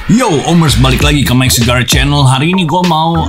Yo, Omers balik lagi ke Mike Cigar Channel. Hari ini gue mau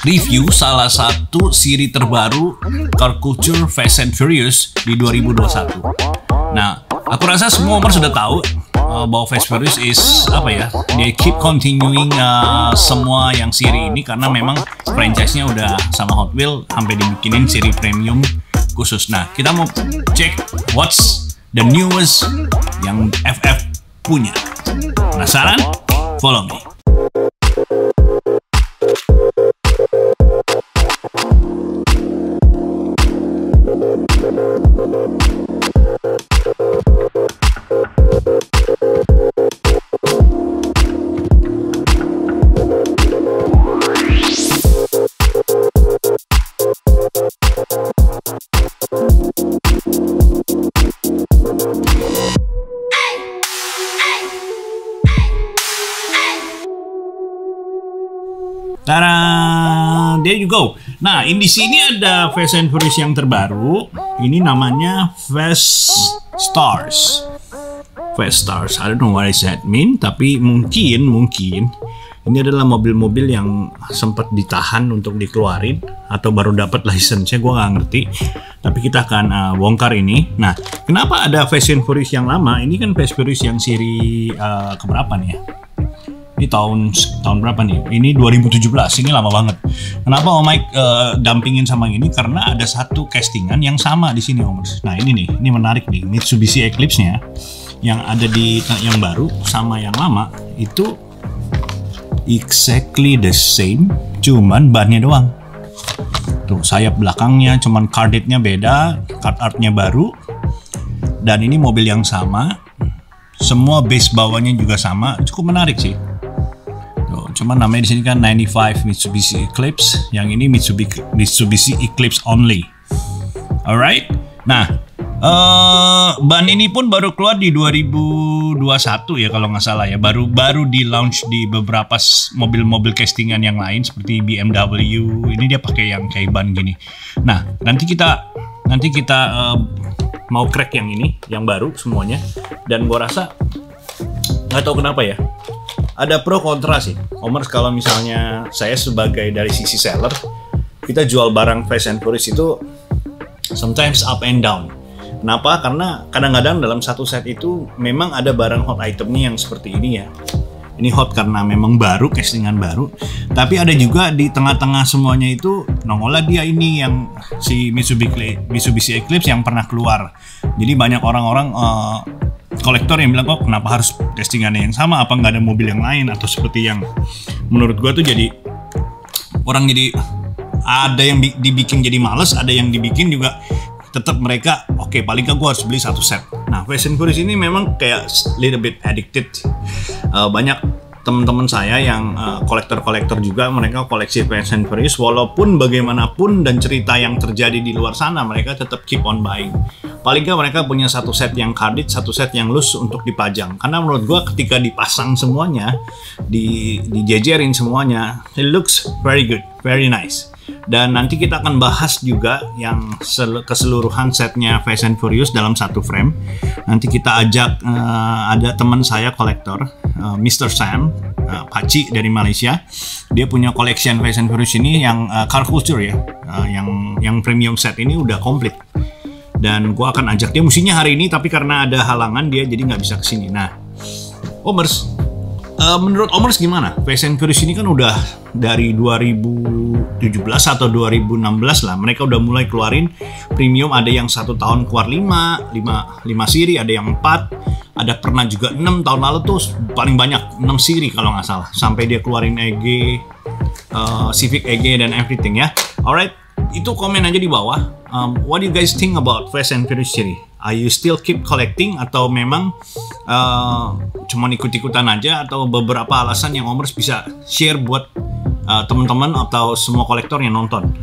review salah satu seri terbaru Car Culture Fast and Furious di 2021. Nah, aku rasa semua Omers sudah tahu bahwa Fast Furious is apa ya? Dia keep continuing semua yang seri ini karena memang franchise-nya udah sama Hot Wheels sampai dibikinin seri premium khusus. Nah, kita mau cek what's the newest yang FF punya. Penasaran? Follow me. Tada, there you go. Nah, di sini ada Fast and Furious yang terbaru. Ini namanya Fast Stars. Fast Stars. I don't know what does that mean, tapi mungkin ini adalah mobil-mobil yang sempat ditahan untuk dikeluarin atau baru dapat license-nya, gue nggak ngerti. Tapi kita akan bongkar ini. Nah, kenapa ada Fast and Furious yang lama? Ini kan Fast Furious yang seri keberapa nih ya? Ini tahun berapa nih? Ini 2017, ini lama banget. Kenapa Om Mike dampingin sama ini? Karena ada satu castingan yang sama di sini, Omers. Nah ini nih, ini menarik nih. Mitsubishi Eclipse-nya yang ada di yang baru sama yang lama itu exactly the same, cuman bannya doang. Tuh sayap belakangnya, cuman cardetnya beda, card artnya baru. Dan ini mobil yang sama, semua base bawahnya juga sama, cukup menarik sih. Cuman namanya di sini kan 95 Mitsubishi Eclipse, yang ini Mitsubishi Eclipse only. Alright. Nah, ban ini pun baru keluar di 2021 ya kalau nggak salah ya. Baru di launch di beberapa mobil-mobil castingan yang lain seperti BMW. Ini dia pakai yang kayak ban gini. Nah, nanti kita mau crack yang ini, yang baru semuanya. Dan gua rasa nggak tahu kenapa ya. Ada pro kontra sih, Omers. Kalau misalnya saya sebagai dari sisi seller, kita jual barang Fast and Furious itu sometimes up and down. Kenapa? Karena kadang-kadang dalam satu set itu memang ada barang hot itemnya yang seperti ini ya. Ini hot karena memang baru, castingan baru. Tapi ada juga di tengah-tengah semuanya itu nongolnya dia ini yang si Mitsubishi Eclipse yang pernah keluar. Jadi banyak orang-orang kolektor yang bilang, kok kenapa harus testingannya yang sama, apa nggak ada mobil yang lain, atau seperti yang menurut gua tuh jadi orang jadi ada yang dibikin jadi males, ada yang dibikin juga tetap mereka oke, paling nggak gua harus beli satu set. Nah, Fast and Furious ini memang kayak little bit addicted. Banyak teman-teman saya yang kolektor-kolektor juga, mereka koleksi Fast and Furious, walaupun bagaimanapun dan cerita yang terjadi di luar sana, mereka tetap keep on buying. Paling nggak mereka punya satu set yang carded, satu set yang loose untuk dipajang. Karena menurut gua ketika dipasang semuanya, dijejerin semuanya, it looks very good, very nice. Dan nanti kita akan bahas juga yang keseluruhan setnya Fast and Furious dalam satu frame. Nanti kita ajak ada teman saya kolektor, Mr. Sam, Paci dari Malaysia. Dia punya collection Fast and Furious ini yang Car Culture ya, yang premium set ini udah komplit. Dan gue akan ajak dia, mestinya hari ini, tapi karena ada halangan dia jadi nggak bisa kesini. Nah, Omers, menurut Omers gimana? Fast and Furious ini kan udah dari 2017 atau 2016 lah, mereka udah mulai keluarin premium. Ada yang 1 tahun keluar 5 seri, ada yang 4, ada pernah juga 6 tahun lalu tuh paling banyak 6 seri kalau nggak salah, sampai dia keluarin EG, Civic EG dan everything ya. Alright, itu komen aja di bawah. What do you guys think about Fast and Furious series? Are you still keep collecting atau memang cuma ikut-ikutan aja, atau beberapa alasan yang Omers bisa share buat teman-teman atau semua kolektor yang nonton?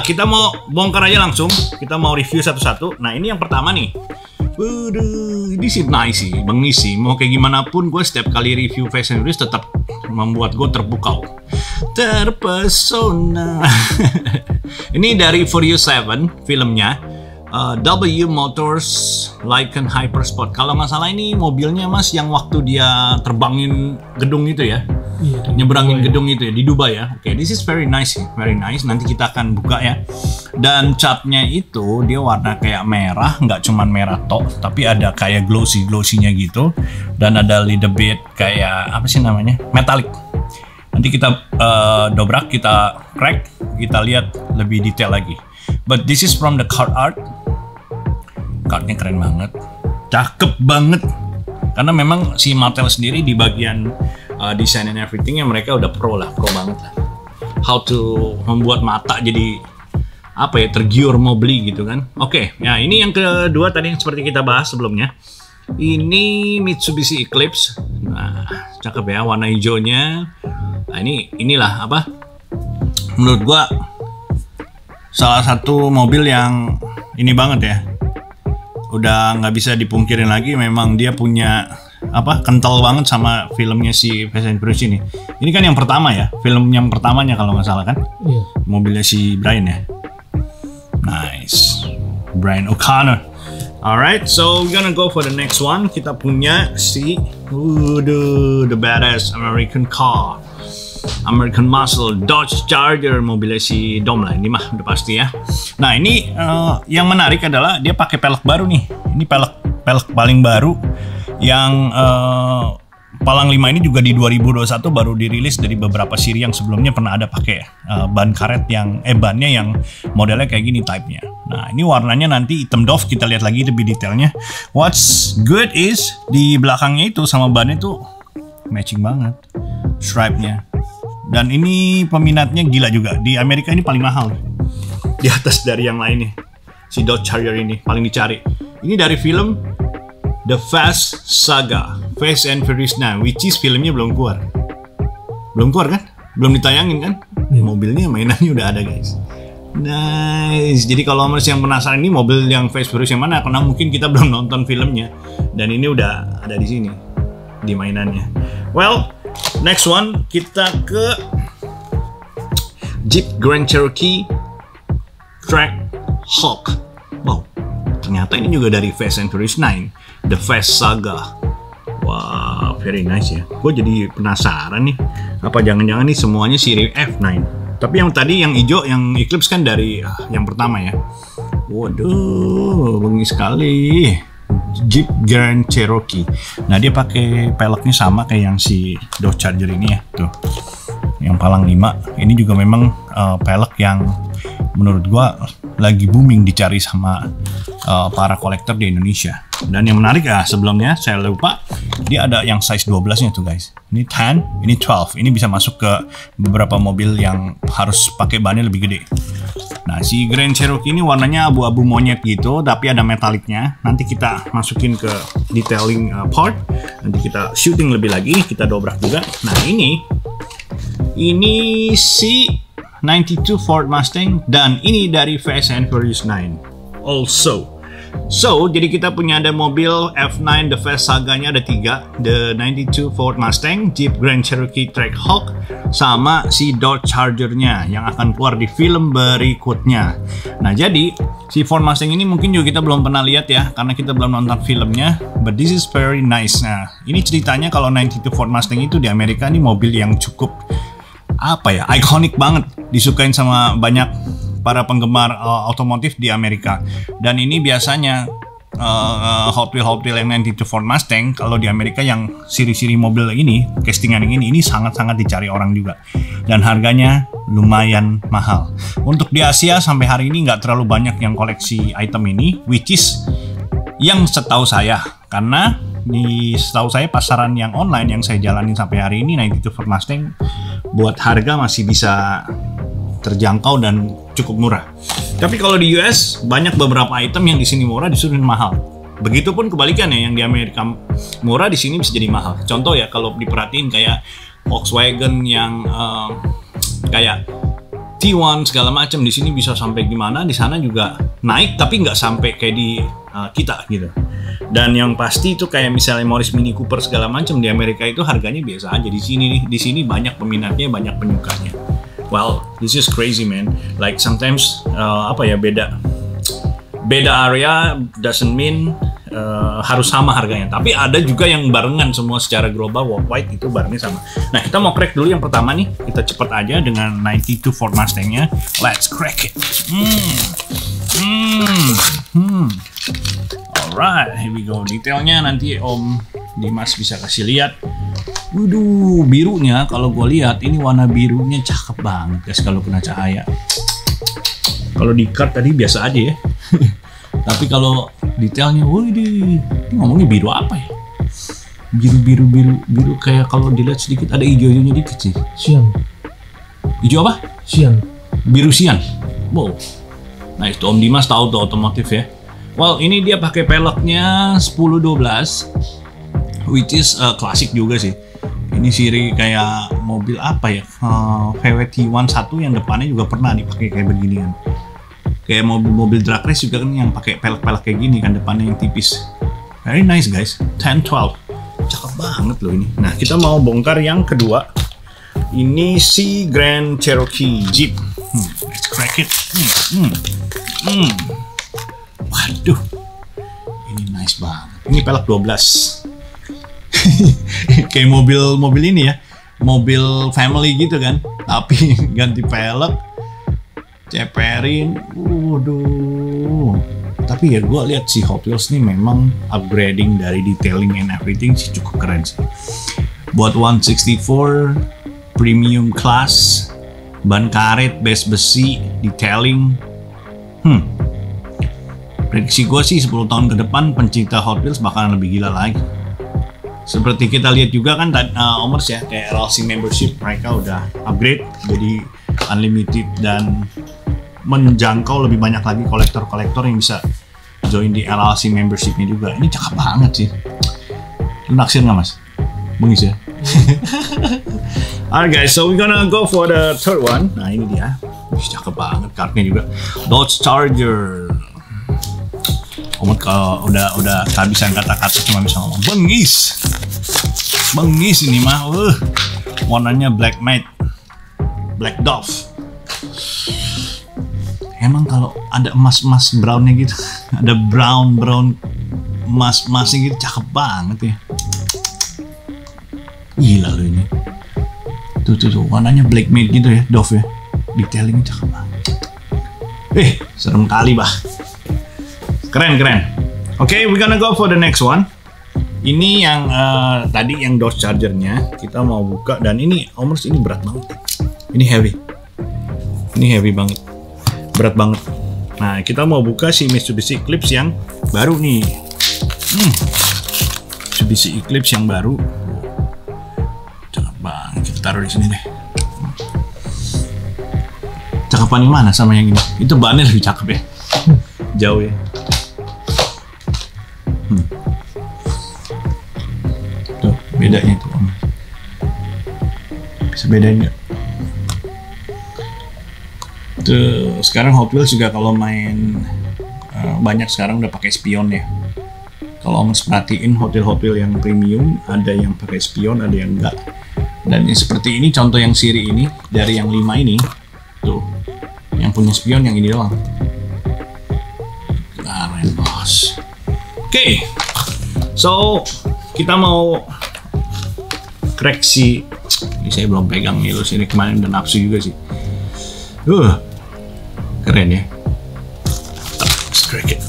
Kita mau bongkar aja langsung, kita mau review satu-satu. Nah, ini yang pertama nih. Ini sih nice sih, Bang Nisi. Mau kayak gimana pun, gue setiap kali review Fast and Furious tetap membuat gue terpukau, terpesona. Ini dari Furious 7 filmnya. W Motors Lycan Hypersport. Kalau nggak salah ini mobilnya Mas yang waktu dia terbangin gedung itu ya, nyeberangin gedung itu ya di Dubai ya. Oke, this is very nice, very nice. Nanti kita akan buka ya. Dan catnya itu dia warna kayak merah, nggak cuman merah tok, tapi ada kayak glossy-nya gitu. Dan ada little bit kayak apa sih namanya, metallic. Nanti kita dobrak, kita crack, kita lihat lebih detail lagi. But this is from the card art. Cardnya keren banget, cakep banget. Karena memang si Mattel sendiri di bagian design and everything ya mereka udah pro banget lah. How to membuat mata jadi apa ya, tergiur mau beli gitu kan. Oke, ya ini yang kedua tadi yang seperti kita bahas sebelumnya. Ini Mitsubishi Eclipse. Nah, cakep ya warna hijaunya. Nah, inilah apa? Menurut gua salah satu mobil yang ini banget ya. Udah nggak bisa dipungkirin lagi, memang dia punya apa, kental banget sama filmnya si Fast and Furious ini. Ini kan yang pertama ya, film yang pertamanya kalau nggak salah kan? Iya. Mobilnya si Brian ya. Nice, Brian O'Connor. Alright, so we're gonna go for the next one. Kita punya si the badass American car, American Muscle Dodge Charger, mobilnya si Dom lah ini mah udah pasti ya. Nah ini yang menarik adalah dia pakai pelek baru nih. Ini pelek paling baru yang Palang 5 ini juga di 2021 baru dirilis dari beberapa seri yang sebelumnya pernah ada pakai ban karet yang bannya yang modelnya kayak gini type-nya. Nah ini warnanya nanti hitam doff, kita lihat lagi lebih detailnya. What's good is di belakangnya itu sama bannya tuh matching banget stripe-nya. Dan ini peminatnya gila juga. Di Amerika ini paling mahal. Di atas dari yang lain nih. Si Dodge Charger ini paling dicari. Ini dari film The Fast Saga, Fast and Furious 9, which is filmnya belum keluar. Belum keluar kan? Belum ditayangin kan? Mobilnya, mainannya udah ada guys. Nice. Jadi kalau masih yang penasaran ini mobil yang Fast Furious yang mana, karena mungkin kita belum nonton filmnya. Dan ini udah ada di sini. Di mainannya. Well, next one kita ke Jeep Grand Cherokee Trackhawk. Wow, ternyata ini juga dari Fast and Furious 9, The Fast Saga. Wow, very nice ya. Gue jadi penasaran nih, apa jangan-jangan nih semuanya seri F9. Tapi yang tadi yang hijau, yang Eclipse kan dari yang pertama ya. Waduh, bengi sekali. Jeep Grand Cherokee. Nah dia pakai peleknya sama kayak yang si Dodge Charger ini ya, tuh. Yang Palang 5. Ini juga memang pelek yang menurut gua lagi booming dicari sama para kolektor di Indonesia. Dan yang menarik ya, sebelumnya saya lupa, dia ada yang size 12-nya tuh guys. Ini 10, ini 12. Ini bisa masuk ke beberapa mobil yang harus pakai bannya lebih gede. Nah, si Grand Cherokee ini warnanya abu-abu monyet gitu, tapi ada metaliknya. Nanti kita masukin ke detailing part. Nanti kita shooting lebih lagi, kita dobrak juga. Nah, ini si 92 Ford Mustang, dan ini dari Fast and Furious 9 also. So, jadi kita punya ada mobil F9 The Fast Saga-nya ada 3, the 92 Ford Mustang, Jeep Grand Cherokee Trackhawk, sama si Dodge Charger-nya yang akan keluar di film berikutnya. Nah, jadi si Ford Mustang ini mungkin juga kita belum pernah lihat ya, karena kita belum nonton filmnya, but this is very nice. Nah, ini ceritanya kalau 92 Ford Mustang itu di Amerika ini mobil yang cukup apa ya, ikonik banget, disukain sama banyak para penggemar otomotif di Amerika. Dan ini biasanya Hot Wheel yang 92 Ford Mustang kalau di Amerika yang siri-siri mobil ini, castingan ini sangat-sangat dicari orang juga. Dan harganya lumayan mahal. Untuk di Asia sampai hari ini nggak terlalu banyak yang koleksi item ini, which is yang setahu saya, karena setahu saya pasaran yang online yang saya jalanin sampai hari ini 92 Ford Mustang buat harga masih bisa terjangkau dan cukup murah. Tapi kalau di US banyak beberapa item yang di sini murah, di sini mahal. Begitupun kebalikannya, yang di Amerika murah di sini bisa jadi mahal. Contoh ya, kalau diperhatiin kayak Volkswagen yang kayak T1 segala macam, di sini bisa sampai gimana, di sana juga naik tapi nggak sampai kayak di kita gitu. Dan yang pasti itu kayak misalnya Morris Mini Cooper segala macam di Amerika itu harganya biasa aja. Di sini banyak peminatnya, banyak penyukanya. Well, this is crazy man. Like sometimes beda beda area doesn't mean harus sama harganya. Tapi ada juga yang barengan semua secara global, worldwide itu barangnya sama. Nah, kita mau crack dulu yang pertama nih. Kita cepet aja dengan 92 Ford Mustang-nya. Let's crack it. Alright, here we go. Detailnya nanti Om Dimas bisa kasih lihat. Waduh, birunya kalau gue lihat ini warna birunya cakep banget guys kalau kena cahaya. Kalau di card tadi biasa aja ya. Tapi kalau detailnya, wih, ini ngomongnya biru apa ya? Biru kayak kalau dilihat sedikit ada hijau-hijaunya dikit sih. Sian. Hijau apa? Sian. Biru sian. Wow. Nah, itu Om Dimas tahu tuh otomotif ya. Well, ini dia pakai peleknya 1012, which is klasik juga sih. Ini siri kayak mobil apa ya? VW-T1 yang depannya juga pernah dipakai kayak beginian. Kayak mobil drag race juga kan yang pakai pelek-pelek kayak gini kan, depannya yang tipis. Very nice guys. 1012. Cakep banget loh ini. Nah, kita mau bongkar yang kedua. Ini si Grand Cherokee Jeep. Let's crack it. Waduh. Ini nice banget. Ini pelek 12. Kayak mobil ini ya. Mobil family gitu kan. Tapi ganti pelek. Ceperin, waduh. Tapi ya gue lihat si Hot Wheels nih memang upgrading dari detailing and everything sih cukup keren sih. Buat 164 premium class, ban karet, base besi, detailing. Prediksi gue sih 10 tahun ke depan pencinta Hot Wheels bakalan lebih gila lagi. Seperti kita lihat juga kan Omers ya, kayak RLC membership mereka udah upgrade jadi unlimited dan menjangkau lebih banyak lagi kolektor-kolektor yang bisa join di LLC membership-nya juga. Ini cakep banget sih. Lu naksir nggak mas? Bengis ya? Alright guys, so we're gonna go for the third one. Nah ini dia. Cakep banget kartnya juga. Dodge Charger. Omot kalau udah kehabisan kata-kata cuma bisa ngomong bengis. Bengis ini mah. Warnanya black matte. Black Dove. Emang kalau ada emas brownnya gitu, ada brown emasnya gitu, cakep banget ya. Gila loh ini. Tuh warnanya black matte gitu ya, Dove ya. Detailingnya cakep banget. Serem kali bah. Keren. Okay, we're gonna go for the next one. Ini yang tadi yang Dodge Charger-nya kita mau buka, dan ini Omers ini berat banget. Ini heavy banget. Berat banget. Nah, kita mau buka si Mitsubishi Eclipse yang baru nih. Mitsubishi Eclipse yang baru. Cakep banget. Kita taruh di sini deh. Cakepan yang mana sama yang ini? Itu bannya lebih cakep ya. Jauh ya. Tuh, bedanya tuh. Bisa bedain nggak? Sekarang Hot Wheels juga kalau main banyak sekarang udah pakai spion ya. Kalau Om perhatiin Hot Wheels yang premium ada yang pakai spion, ada yang enggak. Dan yang seperti ini contoh yang siri ini dari yang 5 ini tuh, yang punya spion yang ini doang. Keren bos. Oke, so kita mau crack si ini, saya belum pegang nih, sini kemarin udah nafsu juga sih. Keren ya. Let's crack it.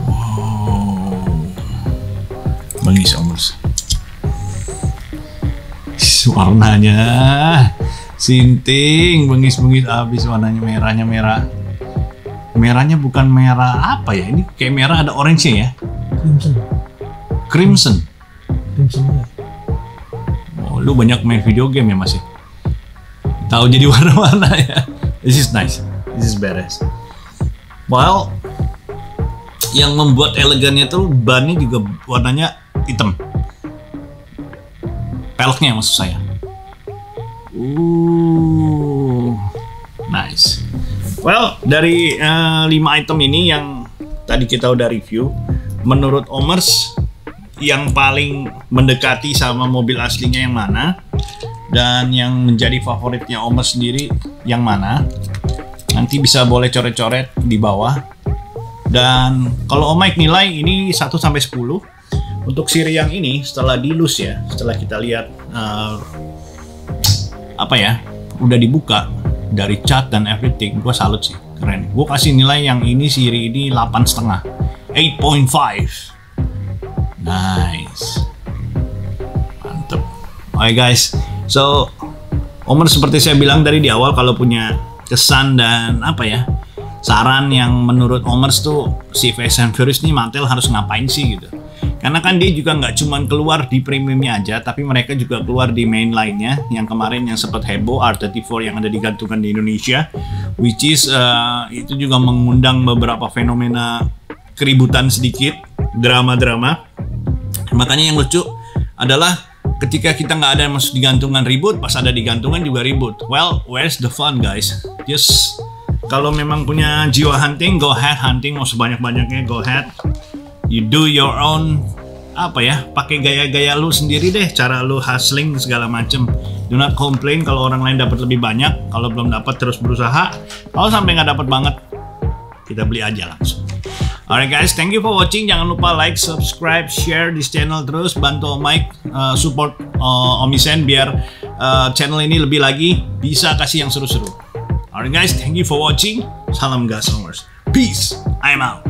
Wow. Bengis Omers. Warnanya sinting, bengis abis, warnanya merahnya bukan merah apa ya, ini kayak merah ada orange ya. Crimson ya. Lu banyak main video game ya mas ya? Tahu jadi warna-warna ya. This is nice. This is badass. Well, yang membuat elegannya tuh bannya juga warnanya hitam. Peleknya maksud saya. Nice. Well, dari 5 item ini yang tadi kita udah review, menurut Omers yang paling mendekati sama mobil aslinya yang mana? Dan yang menjadi favoritnya Omer sendiri yang mana? Nanti bisa boleh coret-coret di bawah. Dan kalau Om Mike nilai ini 1 sampai 10. Untuk siri yang ini setelah dilus ya, setelah kita lihat udah dibuka dari cat dan everything, gue salut sih, keren. Gue kasih nilai yang ini siri ini 8,5, 8.5. Nice, mantep. Oke guys, so Omer seperti saya bilang dari di awal, kalau punya kesan dan saran yang menurut Omer tuh si Fast and Furious nih Mattel harus ngapain sih gitu. Karena kan dia juga nggak cuman keluar di premiumnya aja, tapi mereka juga keluar di main lainnya. Yang kemarin yang sempat heboh R34 yang ada digantungan di Indonesia, which is itu juga mengundang beberapa fenomena keributan sedikit, drama-drama. Makanya yang lucu adalah ketika kita nggak ada yang masuk digantungan ribut, pas ada digantungan juga ribut. Well, where's the fun guys? Just kalau memang punya jiwa hunting, go ahead hunting mau sebanyak-banyaknya, go ahead. You do your own pakai gaya-gaya lu sendiri deh, cara lu hustling segala macem. Do not complain kalau orang lain dapat lebih banyak. Kalau belum dapat terus berusaha. Kalau sampai nggak dapat banget, kita beli aja langsung. Alright guys, thank you for watching. Jangan lupa like, subscribe, share di channel terus. Bantu Om Mike support Om Isen biar channel ini lebih lagi bisa kasih yang seru-seru. Alright guys, thank you for watching. Salam gas Omers. Peace. I'm out.